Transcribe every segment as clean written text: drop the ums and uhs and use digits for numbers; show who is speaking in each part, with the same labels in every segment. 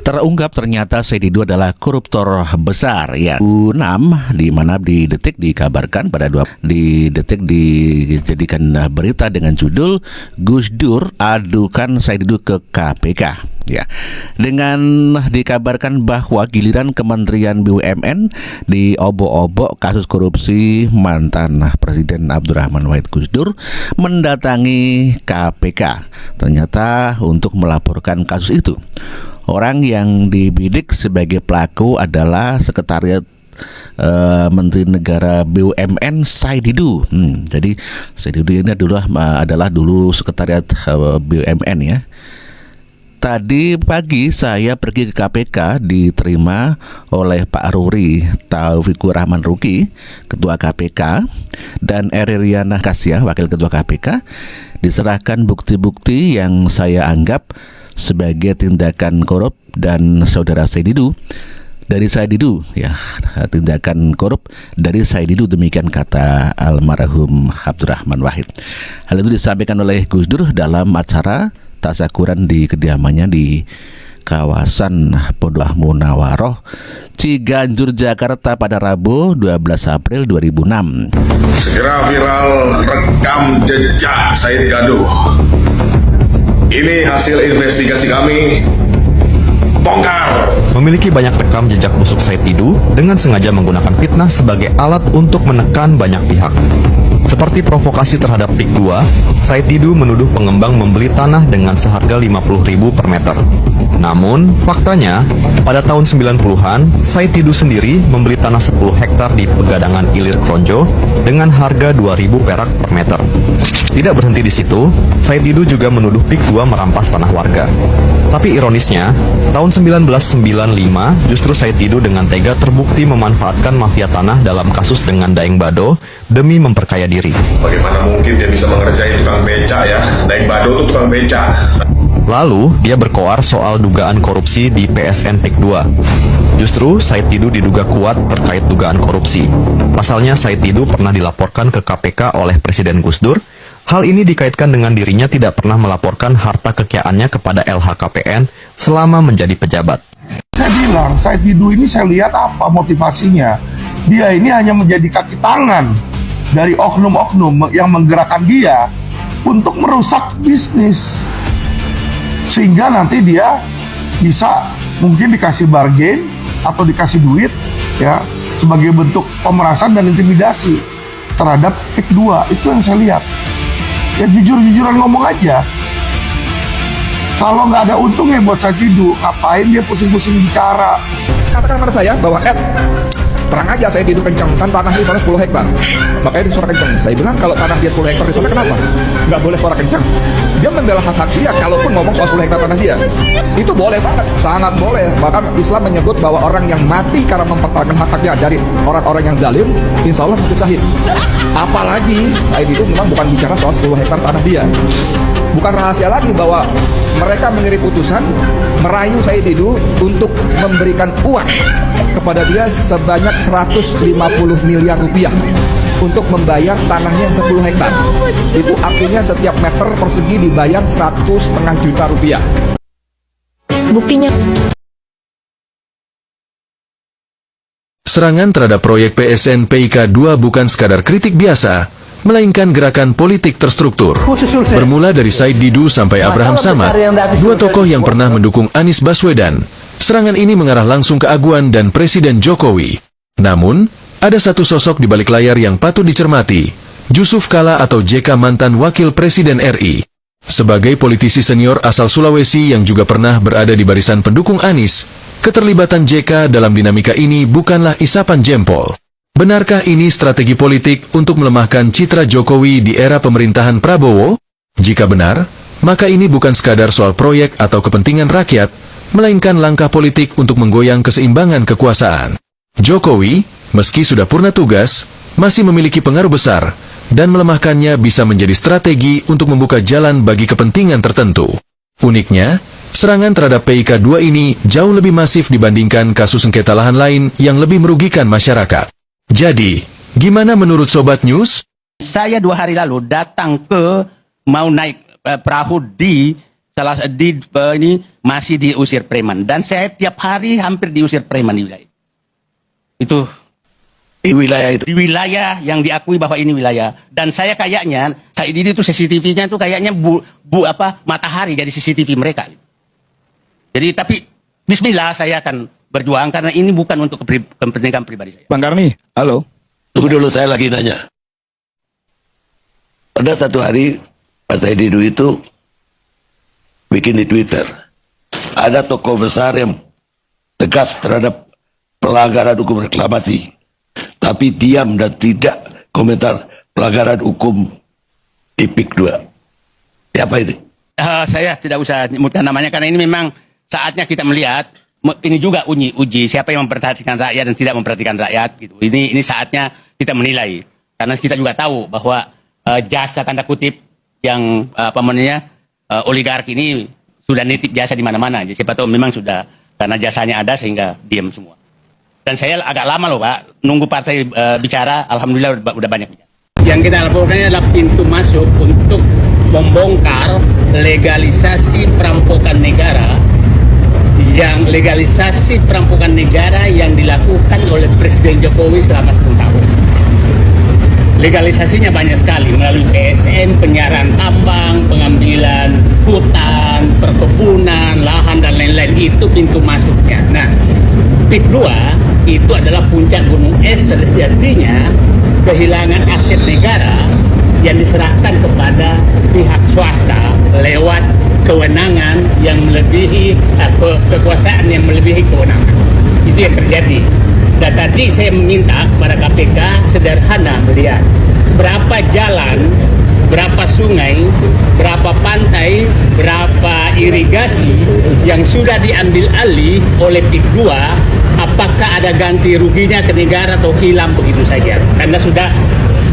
Speaker 1: Terungkap ternyata Said Didu adalah koruptor besar ya. 6 di mana di Detik dikabarkan di Detik dijadikan berita dengan judul Gus Dur adukan Said Didu ke KPK. Ya, dengan dikabarkan bahwa giliran Kementerian BUMN diobok-obok kasus korupsi mantan Presiden Abdurrahman Wahid Gus Dur mendatangi KPK. Ternyata untuk melaporkan kasus itu. Orang yang dibidik sebagai pelaku adalah Sekretariat Menteri Negara BUMN Said Didu. Jadi Said Didu ini adalah dulu Sekretariat BUMN ya. Tadi pagi saya pergi ke KPK diterima oleh Pak Ruri Taufikur Rahman Ruki, Ketua KPK, dan Riana Kasya, Wakil Ketua KPK. Diserahkan bukti-bukti yang saya anggap sebagai tindakan korup dan saudara Said Didu dari Said Didu ya, tindakan korup dari Said Didu, demikian kata almarhum Abdurrahman Wahid. Hal itu disampaikan oleh Gus Dur dalam acara tasyakuran di kediamannya di kawasan Pondok Munawaroh, Ciganjur, Jakarta pada Rabu 12 April 2006.
Speaker 2: Segera viral rekam jejak Said Gaduh. Ini hasil investigasi kami. Bongkar.
Speaker 3: Memiliki banyak rekam jejak busuk Said Didu dengan sengaja menggunakan fitnah sebagai alat untuk menekan banyak pihak. Seperti provokasi terhadap PIK 2, Said Didu menuduh pengembang membeli tanah dengan seharga 50.000 per meter. Namun, faktanya, pada tahun 90-an, Said Didu sendiri membeli tanah 10 hektar di Pegadangan Ilir Kronjo dengan harga 2.000 perak per meter. Tidak berhenti di situ, Said Didu juga menuduh PIK 2 merampas tanah warga. Tapi ironisnya, tahun 1995 justru Said Didu dengan tega terbukti memanfaatkan mafia tanah dalam kasus dengan Daeng Bado demi memperkaya diri.
Speaker 2: Bagaimana mungkin dia bisa mengerjai tukang beca ya? Daeng Bado itu tukang beca.
Speaker 3: Lalu, dia berkoar soal dugaan korupsi di PSN PIK 2. Justru, Said Didu diduga kuat terkait dugaan korupsi. Pasalnya, Said Didu pernah dilaporkan ke KPK oleh Presiden Gus Dur. Hal ini dikaitkan dengan dirinya tidak pernah melaporkan harta kekayaannya kepada LHKPN selama menjadi pejabat.
Speaker 4: Saya bilang, Said Didu ini saya lihat apa motivasinya. Dia ini hanya menjadi kaki tangan dari oknum-oknum yang menggerakkan dia untuk merusak bisnis. Sehingga nanti dia bisa mungkin dikasih bargain atau dikasih duit ya sebagai bentuk pemerasan dan intimidasi terhadap PIK 2. Itu yang saya lihat. Ya jujur-jujuran ngomong aja. Kalau nggak ada untungnya buat Said Didu, ngapain dia pusing-pusing bicara?
Speaker 5: Katakan pada saya bahwa terang aja Said Didu kencang, kan tanah di sana 10 hektar. Makanya dia suara kencang. Saya bilang kalau tanah dia 10 hektar di sana kenapa? Nggak boleh suara kencang. Dia membela hak dia, kalaupun ngomong soal 10 hektar tanah dia. Itu boleh banget, sangat boleh. Bahkan Islam menyebut bahwa orang yang mati karena mempertahankan hak-haknya dari orang-orang yang zalim, insya Allah mati syahid. Apalagi Said Didu memang bukan bicara soal 10 hektar tanah dia. Bukan rahasia lagi bahwa mereka mengirim utusan merayu Said Didu untuk memberikan uang kepada dia sebanyak 150 miliar rupiah untuk membayar tanahnya yang 10 hektar. Itu artinya setiap meter persegi dibayar 1,5 juta rupiah.
Speaker 6: Buktinya.
Speaker 7: Serangan terhadap proyek PSN PIK 2 bukan sekadar kritik biasa, melainkan gerakan politik terstruktur. Bermula dari Said Didu sampai Abraham Samad, dua tokoh yang pernah mendukung Anies Baswedan. Serangan ini mengarah langsung ke Aguan dan Presiden Jokowi. Namun, ada satu sosok di balik layar yang patut dicermati, Jusuf Kalla atau JK, mantan Wakil Presiden RI. Sebagai politisi senior asal Sulawesi yang juga pernah berada di barisan pendukung Anies, keterlibatan JK dalam dinamika ini bukanlah isapan jempol. Benarkah ini strategi politik untuk melemahkan citra Jokowi di era pemerintahan Prabowo? Jika benar, maka ini bukan sekadar soal proyek atau kepentingan rakyat, melainkan langkah politik untuk menggoyang keseimbangan kekuasaan. Jokowi, meski sudah purna tugas, masih memiliki pengaruh besar, dan melemahkannya bisa menjadi strategi untuk membuka jalan bagi kepentingan tertentu. Uniknya, serangan terhadap PIK 2 ini jauh lebih masif dibandingkan kasus sengketa lahan lain yang lebih merugikan masyarakat. Jadi, gimana menurut Sobat News?
Speaker 8: Saya 2 hari lalu datang mau naik perahu di ini masih diusir preman, dan saya tiap hari hampir diusir preman di wilayah itu.
Speaker 9: Di wilayah itu.
Speaker 8: Di wilayah yang diakui bahwa ini wilayah. Dan saya kayaknya, Said Didu itu CCTV-nya itu kayaknya matahari jadi CCTV mereka. Jadi tapi bismillah saya akan berjuang karena ini bukan untuk kepentingan pribadi saya.
Speaker 10: Bang Karni, halo.
Speaker 9: Tunggu dulu, saya lagi nanya. Pada satu hari Pak Said Didu itu bikin di Twitter, ada tokoh besar yang tegas terhadap pelanggaran hukum reklamasi, tapi diam dan tidak komentar pelanggaran hukum di PIK 2. Siapa ini?
Speaker 8: Saya tidak usah menyebutkan namanya karena ini memang saatnya kita melihat ini juga uji siapa yang memperhatikan rakyat dan tidak memperhatikan rakyat gitu. Ini saatnya kita menilai karena kita juga tahu bahwa jasa tanda kutip yang oligarki ini sudah nitip jasa di mana-mana. Siapa tahu memang sudah karena jasanya ada sehingga diam semua. Dan saya agak lama loh Pak, nunggu partai bicara, alhamdulillah udah banyak bicara. Yang kita laporkan adalah pintu masuk untuk membongkar legalisasi perampokan negara yang dilakukan oleh Presiden Jokowi selama 10 tahun. Legalisasinya banyak sekali melalui PSN, penyiaran tambang, pengambilan hutan, perkebunan, lahan dan lain-lain, itu pintu masuknya. Nah, PIK 2 itu adalah puncak gunung es terjadinya kehilangan aset negara yang diserahkan kepada pihak swasta lewat kewenangan yang melebihi kekuasaan yang melebihi kewenangan. Itu yang terjadi. Dan tadi saya meminta kepada KPK sederhana melihat berapa jalan, berapa sungai, berapa pantai, berapa irigasi yang sudah diambil alih oleh PIK 2, apakah ada ganti ruginya ke negara atau hilang begitu saja. Karena sudah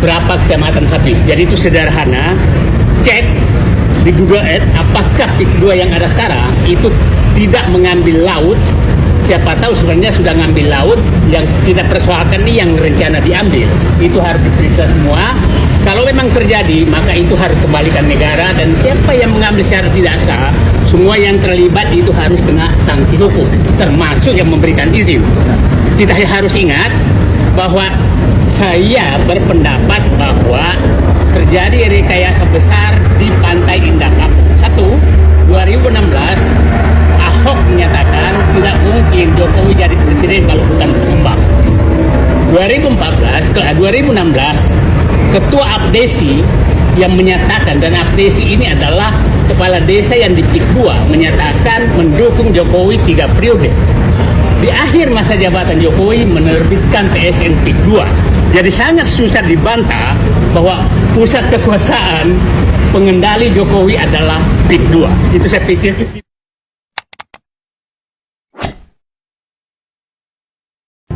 Speaker 8: berapa kecamatan habis. Jadi itu sederhana, cek di Google Earth apakah PIK 2 yang ada sekarang itu tidak mengambil laut. Siapa tahu sebenarnya sudah ngambil laut, yang kita persoalkan ini yang rencana diambil. Itu harus diperiksa semua. Kalau memang terjadi, maka itu harus kembalikan negara, dan siapa yang mengambil secara tidak sah, semua yang terlibat itu harus kena sanksi hukum, termasuk yang memberikan izin. Kita harus ingat bahwa saya berpendapat bahwa terjadi rekayasa besar di Pantai Indah Kapuk. 2016 Ahok menyatakan tidak mungkin Jokowi jadi presiden kalau bukan berkembang. 2016 Ketua Abdesi yang menyatakan, dan Abdesi ini adalah kepala desa yang di PIK 2, menyatakan mendukung Jokowi 3 periode. Di akhir masa jabatan Jokowi menerbitkan PSN PIK 2. Jadi sangat susah dibantah bahwa pusat kekuasaan pengendali Jokowi adalah PIK 2. Itu saya pikir.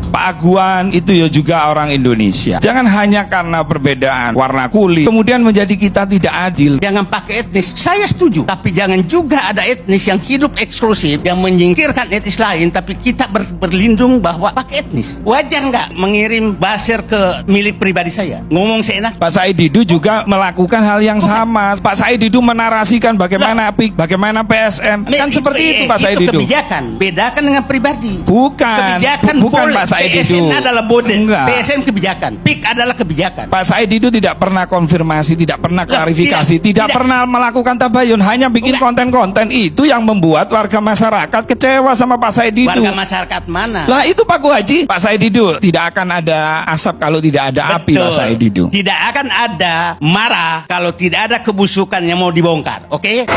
Speaker 10: Pak Aguan itu ya juga orang Indonesia. Jangan hanya karena perbedaan warna kulit kemudian menjadi kita tidak adil.
Speaker 8: Jangan pakai etnis, saya setuju. Tapi jangan juga ada etnis yang hidup eksklusif, yang menyingkirkan etnis lain, tapi kita berlindung bahwa pakai etnis. Wajar nggak mengirim buzzer ke milik pribadi saya? Ngomong seenak.
Speaker 10: Pak Said Didu juga melakukan hal yang sama. Pak Said Didu menarasikan bagaimana PIK, bagaimana PSM. Kan seperti itu Pak Said Didu.
Speaker 8: Itu kebijakan, bedakan dengan pribadi.
Speaker 10: Bukan,
Speaker 8: kebijakan
Speaker 10: bukan
Speaker 8: boleh.
Speaker 10: Pak Said Didu.
Speaker 8: PSN adalah boden,
Speaker 10: Enggak.
Speaker 8: PSN kebijakan, PIK adalah kebijakan.
Speaker 10: Pak Said Didu tidak pernah konfirmasi, tidak pernah klarifikasi, tidak pernah melakukan tabayun, hanya bikin konten-konten itu yang membuat warga masyarakat kecewa sama Pak Said Didu.
Speaker 8: Warga masyarakat mana?
Speaker 10: Lah itu Pak Haji, Pak Said Didu tidak akan ada asap kalau tidak ada api. Pak Said Didu
Speaker 8: tidak akan ada marah kalau tidak ada kebusukan yang mau dibongkar, oke?